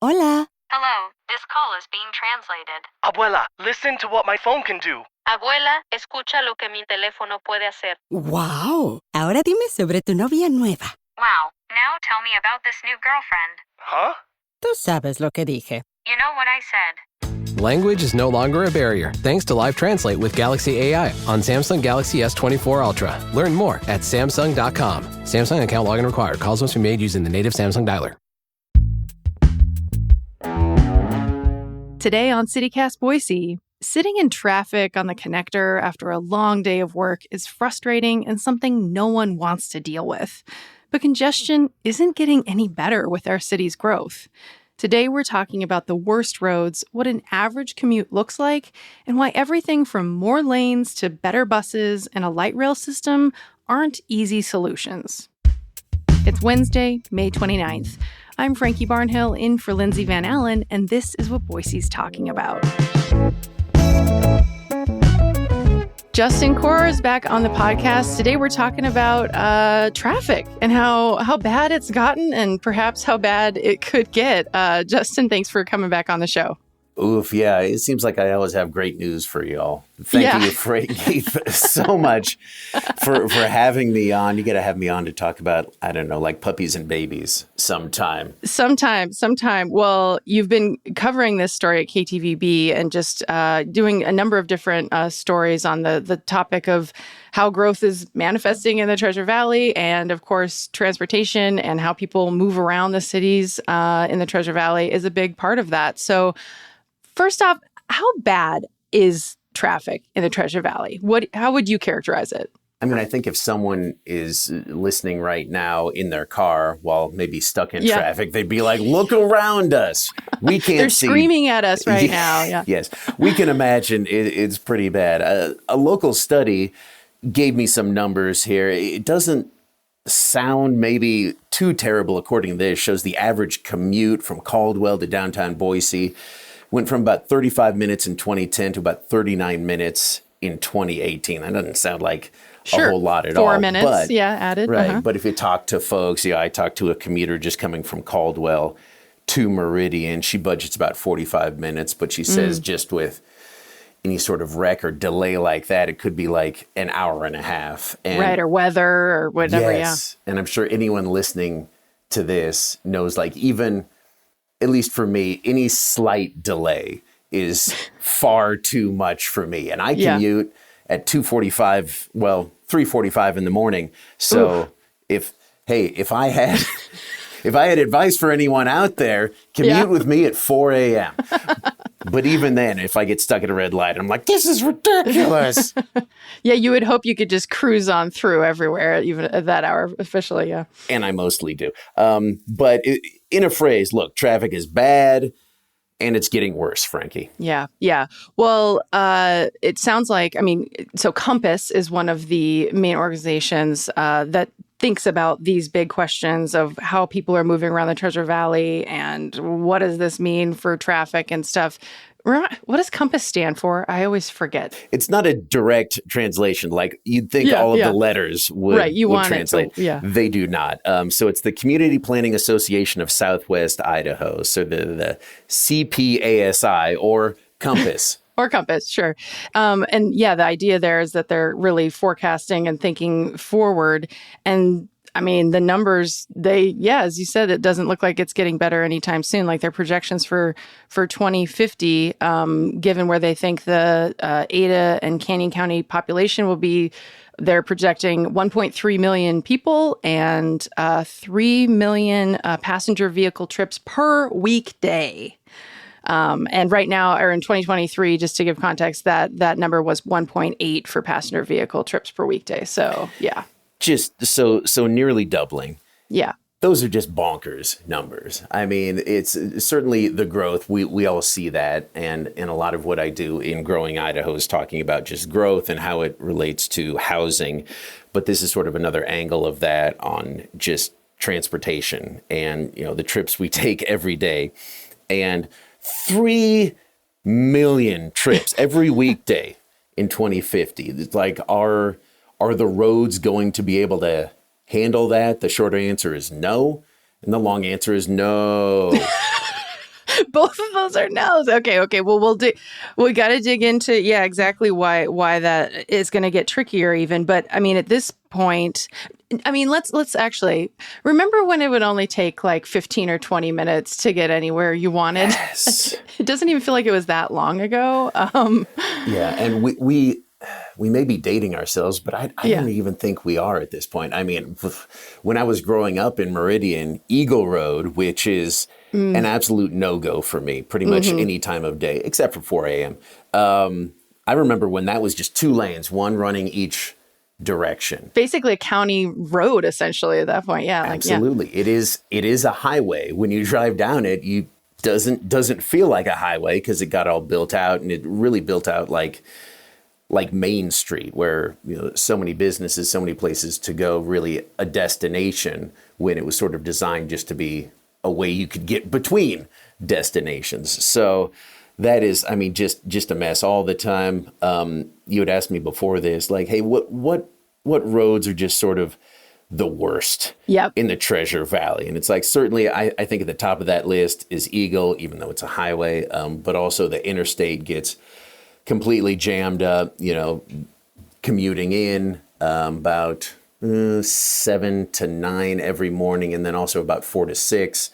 Hola. Hello, this call is being translated. Abuela, listen to what my phone can do. Abuela, escucha lo que mi teléfono puede hacer. ¡Wow! Ahora dime sobre tu novia nueva. Wow, now tell me about this new girlfriend. Huh? Tú sabes lo que dije. You know what I said. Language is no longer a barrier thanks to Live Translate with Galaxy AI on Samsung Galaxy S24 Ultra. Learn more at Samsung.com. Samsung account login required. Calls must be made using the native Samsung dialer. Today on CityCast Boise, sitting in traffic on the connector after a long day of work is frustrating and something no one wants to deal with. But congestion isn't getting any better with our city's growth. Today, we're talking about the worst roads, what an average commute looks like, and why everything from more lanes to better buses and a light rail system aren't easy solutions. It's Wednesday, May 29th. I'm Frankie Barnhill in for Lindsay Van Allen, and this is what Boise's talking about. Justin Core is back on the podcast. Today we're talking about traffic and how bad it's gotten and perhaps how bad it could get. Justin, thanks for coming back on the show. Oof, yeah. It seems like I always have great news for y'all. Thank you, Frankie, so much for having me on. You got to have me on to talk about, I don't know, like puppies and babies sometime. Sometime. Well, you've been covering this story at KTVB and just doing a number of different stories on the topic of how growth is manifesting in the Treasure Valley and, of course, transportation and how people move around the cities in the Treasure Valley is a big part of that. So first off, how bad is traffic in the Treasure Valley? How would you characterize it? I mean, I think if someone is listening right now in their car while maybe stuck in traffic, they'd be like, look around us. We can't They're see. They're screaming at us right now. Yeah. Yes, we can imagine it's pretty bad. A local study gave me some numbers here. It doesn't sound maybe too terrible according to this. Shows the average commute from Caldwell to downtown Boise went from about 35 minutes in 2010 to about 39 minutes in 2018. That doesn't sound like a whole lot at all. 4 minutes, added. Right, Uh-huh. But if you talk to folks, I talked to a commuter just coming from Caldwell to Meridian. She budgets about 45 minutes, but she says just with any sort of wreck or delay like that, it could be like an hour and a half. And right, or weather or whatever, yes, and I'm sure anyone listening to this knows, like, even, at least for me, any slight delay is far too much for me. And I commute at 3:45 in the morning. So if I had advice for anyone out there, commute with me at 4 a.m. But even then, if I get stuck at a red light, I'm like, this is ridiculous. Yeah, you would hope you could just cruise on through everywhere, even at that hour officially, yeah. And I mostly do. But in a phrase, look, traffic is bad and it's getting worse, Frankie. Yeah. Well, it sounds like, so Compass is one of the main organizations that thinks about these big questions of how people are moving around the Treasure Valley and what does this mean for traffic and stuff. What does Compass stand for? I always forget. It's not a direct translation. Like you'd think all of the letters would, would translate. They do not. So it's the Community Planning Association of Southwest Idaho. So the CPASI or Compass. Or Compass, sure. The idea there is that they're really forecasting and thinking forward. And the numbers, as you said, it doesn't look like it's getting better anytime soon. Like their projections for 2050, given where they think the Ada and Canyon County population will be, they're projecting 1.3 million people and 3 million passenger vehicle trips per weekday. And right now, or in 2023, just to give context, that number was 1.8 for passenger vehicle trips per weekday. So, yeah. Just so nearly doubling. Yeah. Those are just bonkers numbers. I mean, it's certainly the growth. We all see that. And a lot of what I do in Growing Idaho is talking about just growth and how it relates to housing. But this is sort of another angle of that on just transportation and, the trips we take every day. And 3 million trips every weekday in 2050. It's like, are the roads going to be able to handle that? The short answer is no. And the long answer is no. Both of those are no's. Okay. Well, we got to dig into exactly why that is going to get trickier even. But I mean, at this point, I mean, let's actually remember when it would only take like 15 or 20 minutes to get anywhere you wanted. Yes. It doesn't even feel like it was that long ago. Yeah, and we may be dating ourselves, but I don't even think we are at this point. I mean, when I was growing up in Meridian, Eagle Road, which is an absolute no-go for me, pretty much any time of day, except for 4 a.m. I remember when that was just 2 lanes, one running each direction. Basically a county road, essentially, at that point. Yeah. Absolutely. It is a highway. When you drive down it, you doesn't feel like a highway because it got all built out, and it really built out like Main Street, where so many businesses, so many places to go, really a destination, when it was sort of designed just to be a way you could get between destinations. So that is, I mean, just a mess all the time. You had asked me before this, like, hey, what roads are just sort of the worst in the Treasure Valley? And it's like, certainly I think at the top of that list is Eagle, even though it's a highway, but also the interstate gets completely jammed up, commuting in about 7 to 9 every morning, and then also about 4 to 6.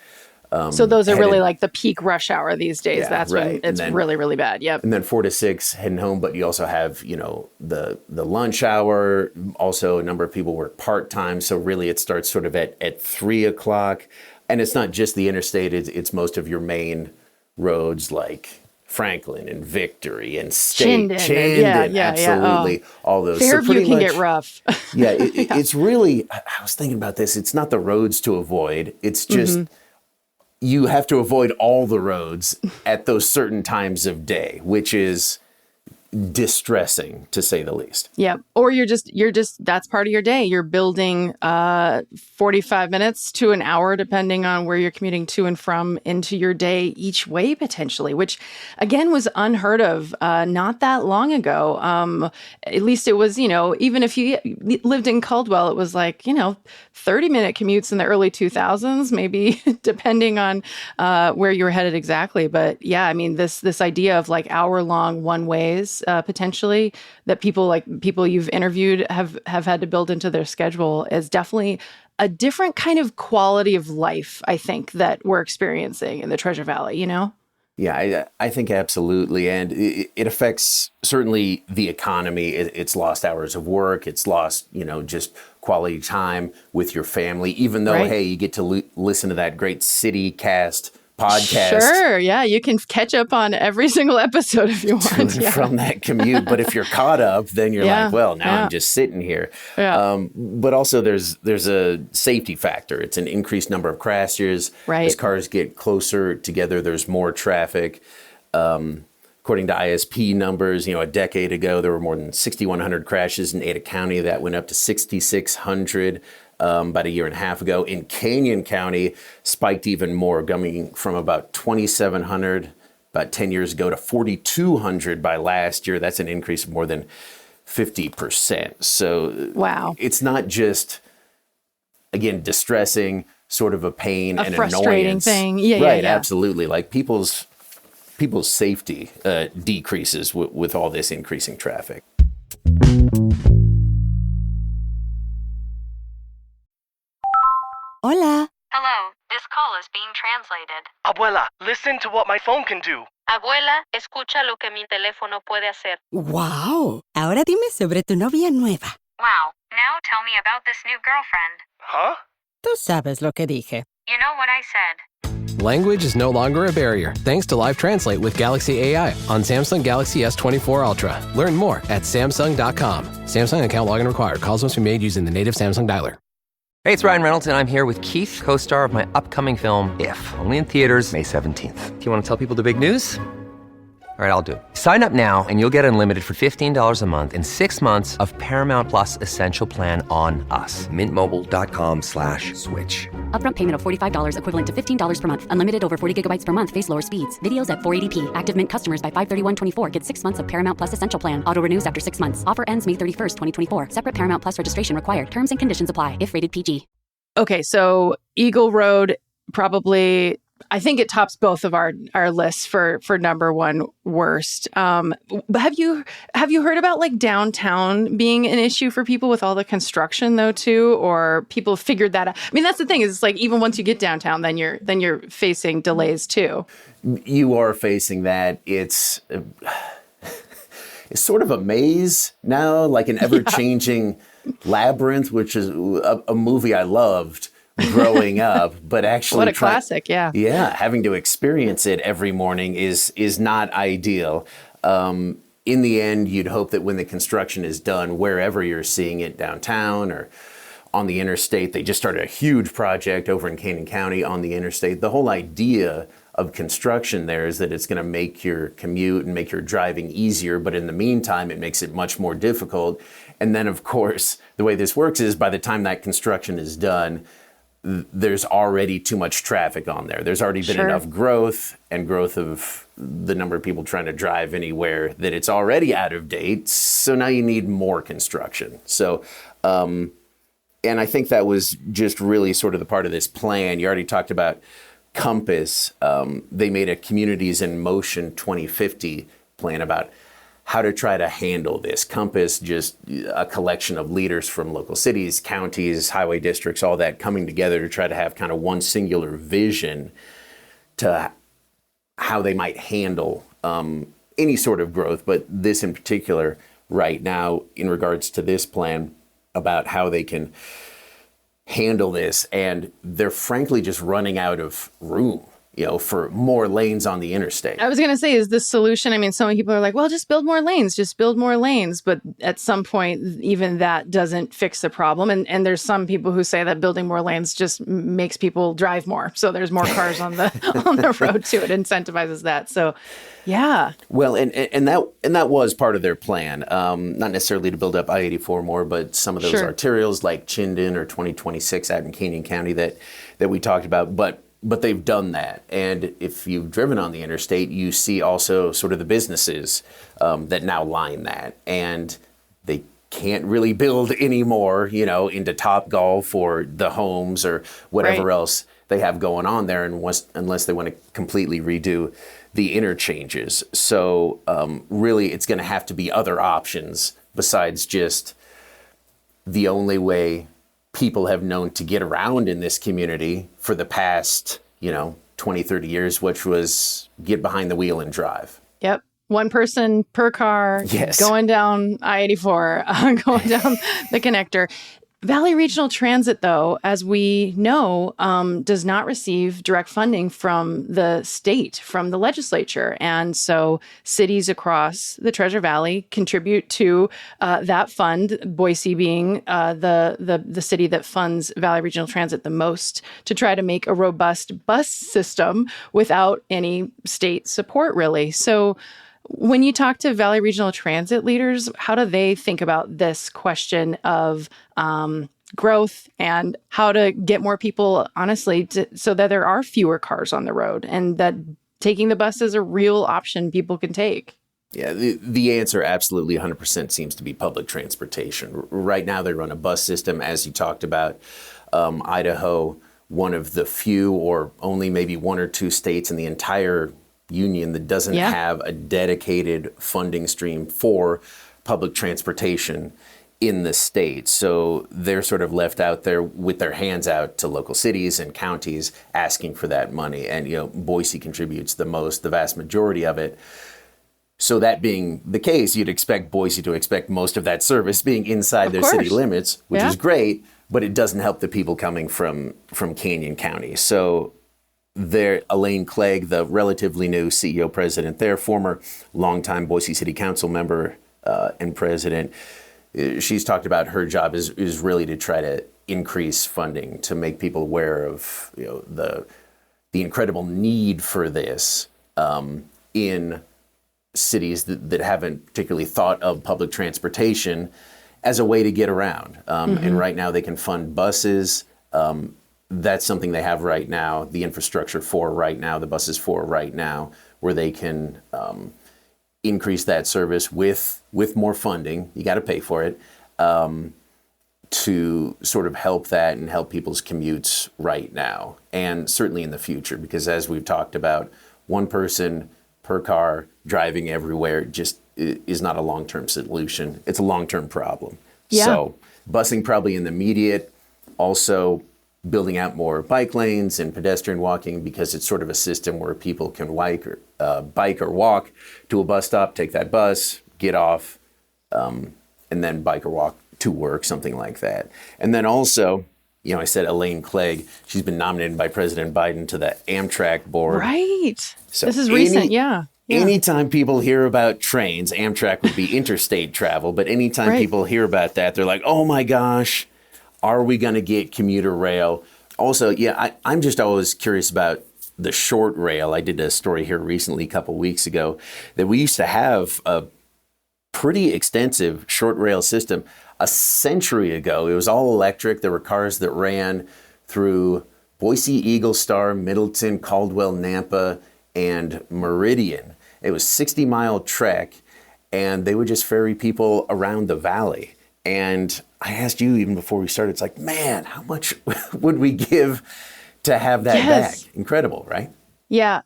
So those are really like the peak rush hour these days. That's when it's really, really bad. Yep. And then 4 to 6 heading home, but you also have, the lunch hour. Also, a number of people work part-time. So really it starts sort of at 3 o'clock. And it's not just the interstate, it's most of your main roads like Franklin and Victory and State. Chinden, absolutely. All those. Fairview can get rough. It's really, I was thinking about this, it's not the roads to avoid, it's just you have to avoid all the roads at those certain times of day, which is distressing, to say the least. Yeah. Or you're just that's part of your day. You're building 45 minutes to an hour, depending on where you're commuting to and from, into your day each way, potentially, which again was unheard of not that long ago. At least it was, even if you lived in Caldwell, it was like, 30-minute commutes in the early 2000s, maybe, depending on where you were headed exactly. But yeah, I mean, this idea of like hour-long one-ways, potentially, that people you've interviewed have had to build into their schedule is definitely a different kind of quality of life, I think, that we're experiencing in the Treasure Valley, Yeah, I think absolutely. And it affects certainly the economy. It's lost hours of work. It's lost, just quality time with your family, even though, hey, you get to listen to that great City Cast podcast. Sure, yeah, you can catch up on every single episode if you want. From that commute. But if you're caught up, then you're like, well, now I'm just sitting here. Yeah. But also there's a safety factor. It's an increased number of crashes. Right. As cars get closer together, there's more traffic. According to ISP numbers, a decade ago, there were more than 6,100 crashes in Ada County. That went up to 6,600 about a year and a half ago. In Canyon County, spiked even more, going from about 2,700 about 10 years ago to 4,200 by last year. That's an increase of more than 50%. So wow, it's not just, again, distressing, sort of a pain and frustrating annoyance. Thing. Yeah, absolutely. Like people's safety decreases with all this increasing traffic. Hola. Hello, this call is being translated. Abuela, listen to what my phone can do. Abuela, escucha lo que mi teléfono puede hacer. Wow. Ahora dime sobre tu novia nueva. Wow, now tell me about this new girlfriend. Huh? Tú sabes lo que dije. You know what I said. Language is no longer a barrier thanks to Live Translate with Galaxy AI on Samsung Galaxy S24 Ultra. Learn more at Samsung.com. Samsung account login required. Calls must be made using the native Samsung dialer. Hey, it's Ryan Reynolds, and I'm here with Keith, co-star of my upcoming film, If, only in theaters May 17th. Do you want to tell people the big news? All right, I'll do it. Sign up now and you'll get unlimited for $15 a month and 6 months of Paramount Plus Essential Plan on us. MintMobile.com/switch. Upfront payment of $45 equivalent to $15 per month. Unlimited over 40 gigabytes per month. Face lower speeds. Videos at 480p. Active Mint customers by 531.24 get 6 months of Paramount Plus Essential Plan. Auto renews after 6 months. Offer ends May 31st, 2024. Separate Paramount Plus registration required. Terms and conditions apply if rated PG. Okay, so Eagle Road, probably I think it tops both of our lists for number one worst. But have you heard about like downtown being an issue for people with all the construction though too, or people figured that out? I mean, that's the thing is it's like even once you get downtown, then you're facing delays too. You are facing that. It's sort of a maze now, like an ever-changing labyrinth, which is a movie I loved growing up, but actually what a classic. Yeah, having to experience it every morning is not ideal. In the end, you'd hope that when the construction is done, wherever you're seeing it, downtown or on the interstate, they just started a huge project over in Canyon County on the interstate. The whole idea of construction there is that it's going to make your commute and make your driving easier, but in the meantime, it makes it much more difficult. And then, of course, the way this works is by the time that construction is done, there's already too much traffic on there. There's already been enough growth of the number of people trying to drive anywhere that it's already out of date. So now you need more construction. So, and I think that was just really sort of the part of this plan. You already talked about Compass. They made a Communities in Motion 2050 plan about how to try to handle this. Compass, just a collection of leaders from local cities, counties, highway districts, all that coming together to try to have kind of one singular vision to how they might handle any sort of growth. But this in particular right now, in regards to this plan, about how they can handle this. And they're frankly just running out of room, for more lanes on the interstate. I was going to say, is this solution? I mean, so many people are like, well, just build more lanes. But at some point, even that doesn't fix the problem. And there's some people who say that building more lanes just makes people drive more. So there's more cars on the road too. It incentivizes that. So, yeah. Well, and that was part of their plan. Not necessarily to build up I-84 more, but some of those arterials like Chinden or 2026 out in Canyon County that we talked about. But they've done that. And if you've driven on the interstate, you see also sort of the businesses that now line that. And they can't really build anymore, into Topgolf or the homes or whatever else they have going on there unless they want to completely redo the interchanges. So really, it's going to have to be other options besides just the only way people have known to get around in this community for the past, 20, 30 years, which was get behind the wheel and drive. Yep. One person per car, going down I-84, going down the connector. Valley Regional Transit, though, as we know, does not receive direct funding from the state, from the legislature. And so cities across the Treasure Valley contribute to that fund, Boise being the city that funds Valley Regional Transit the most, to try to make a robust bus system without any state support, really. So when you talk to Valley Regional Transit leaders, how do they think about this question of growth and how to get more people, honestly, so that there are fewer cars on the road and that taking the bus is a real option people can take? Yeah, the answer absolutely 100% seems to be public transportation. Right now they run a bus system, as you talked about. Idaho, one of the few or only maybe one or two states in the entire union that doesn't have a dedicated funding stream for public transportation in the state. So they're sort of left out there with their hands out to local cities and counties asking for that money. And, Boise contributes the most, the vast majority of it. So that being the case, you'd expect Boise to expect most of that service being inside their city limits, which is great, but it doesn't help the people coming from Canyon County. So Elaine Clegg, the relatively new CEO president there, former longtime Boise City Council member and president, she's talked about her job is really to try to increase funding to make people aware of the incredible need for this in cities that haven't particularly thought of public transportation as a way to get around. And right now they can fund buses. That's something they have right now, the infrastructure for right now, the buses for right now, where they can increase that service with more funding. You got to pay for it. to sort of help that and help people's commutes right now and certainly in the future, because as we've talked about, one person per car driving everywhere just is not a long-term solution. It's a long-term problem. Yeah. So busing probably in the immediate, also building out more bike lanes and pedestrian walking, because it's sort of a system where people can bike or walk to a bus stop, take that bus, get off, and then bike or walk to work, something like that. And then also, I said Elaine Clegg, she's been nominated by President Biden to the Amtrak board. Right. So this is recent, yeah. Anytime people hear about trains, Amtrak would be interstate travel, but anytime people hear about that, they're like, oh my gosh, are we going to get commuter rail? Also, I'm just always curious about the short rail. I did a story here recently, a couple weeks ago, that we used to have a pretty extensive short rail system. A century ago, it was all electric. There were cars that ran through Boise, Eagle Star, Middleton, Caldwell, Nampa, and Meridian. It was a 60-mile trek, and they would just ferry people around the valley. And I asked you even before we started, it's like, man, how much would we give to have that back? Incredible, right? Yeah.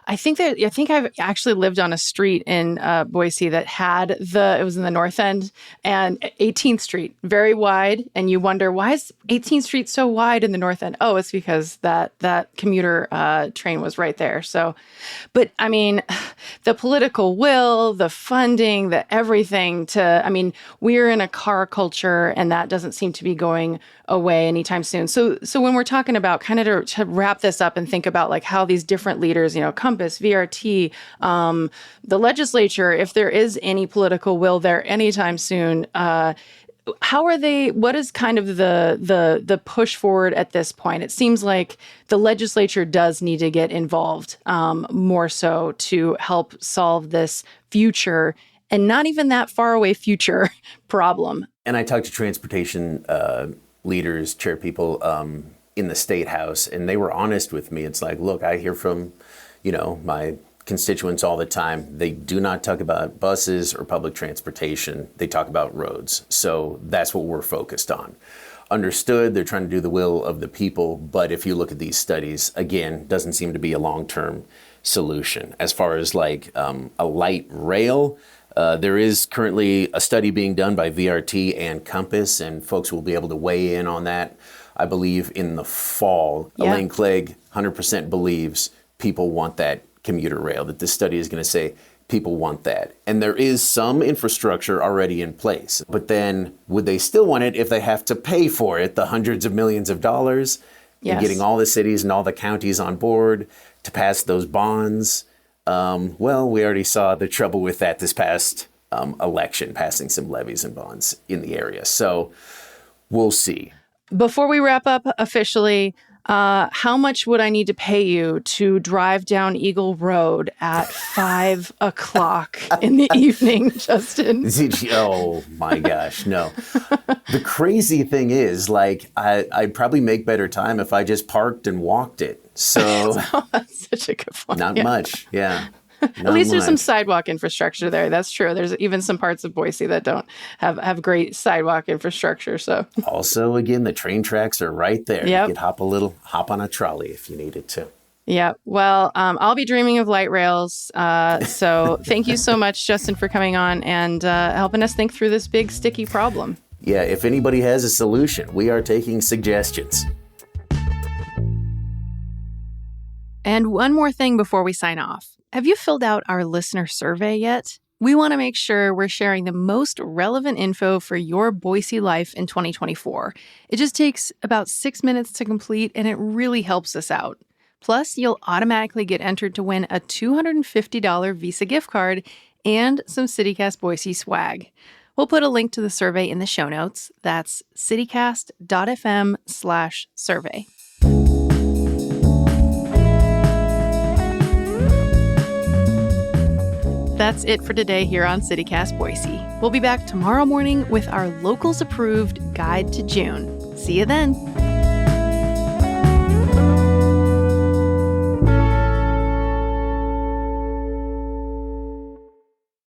I think I've actually lived on a street in Boise that had it was in the north end, and 18th Street, very wide. And you wonder, why is 18th Street so wide in the north end? Oh, it's because that commuter train was right there. So, but I mean, the political will, the funding, the everything we're in a car culture, and that doesn't seem to be going away anytime soon. So when we're talking about kind of to wrap this up and think about like how these different leaders, Compass, VRT, the legislature, if there is any political will there anytime soon, how are they? What is kind of the push forward at this point? It seems like the legislature does need to get involved more so to help solve this future and not even that far away future problem. And I talked to transportation leaders, chair people in the state house, and they were honest with me. It's like, look, I hear from, my constituents all the time. They do not talk about buses or public transportation. They talk about roads. So that's what we're focused on. Understood, they're trying to do the will of the people, but if you look at these studies, again, doesn't seem to be a long-term solution. As far as like a light rail, there is currently a study being done by VRT and Compass, and folks will be able to weigh in on that, I believe, in the fall. Yeah. Elaine Clegg 100% believes people want that commuter rail, that this study is going to say people want that. And there is some infrastructure already in place. But then would they still want it if they have to pay for it, the hundreds of millions of dollars, and getting all the cities and all the counties on board to pass those bonds? Well, we already saw the trouble with that this past election, passing some levies and bonds in the area. So we'll see. Before we wrap up officially, how much would I need to pay you to drive down Eagle Road at 5 o'clock in the evening, Justin? Oh my gosh, no. The crazy thing is, like, I'd probably make better time if I just parked and walked it. So that's such a good point. Not much, yeah. At least there's some sidewalk infrastructure there. That's true. There's even some parts of Boise that don't have great sidewalk infrastructure. So also, again, the train tracks are right there. Yep. You could hop on a trolley if you needed to. Yeah. Well, I'll be dreaming of light rails. So thank you so much, Justin, for coming on and helping us think through this big, sticky problem. Yeah. If anybody has a solution, we are taking suggestions. And one more thing before we sign off. Have you filled out our listener survey yet? We want to make sure we're sharing the most relevant info for your Boise life in 2024. It just takes about 6 minutes to complete, and it really helps us out. Plus, you'll automatically get entered to win a $250 Visa gift card and some CityCast Boise swag. We'll put a link to the survey in the show notes. That's citycast.fm/survey. That's it for today here on CityCast Boise. We'll be back tomorrow morning with our locals approved guide to June. See you then.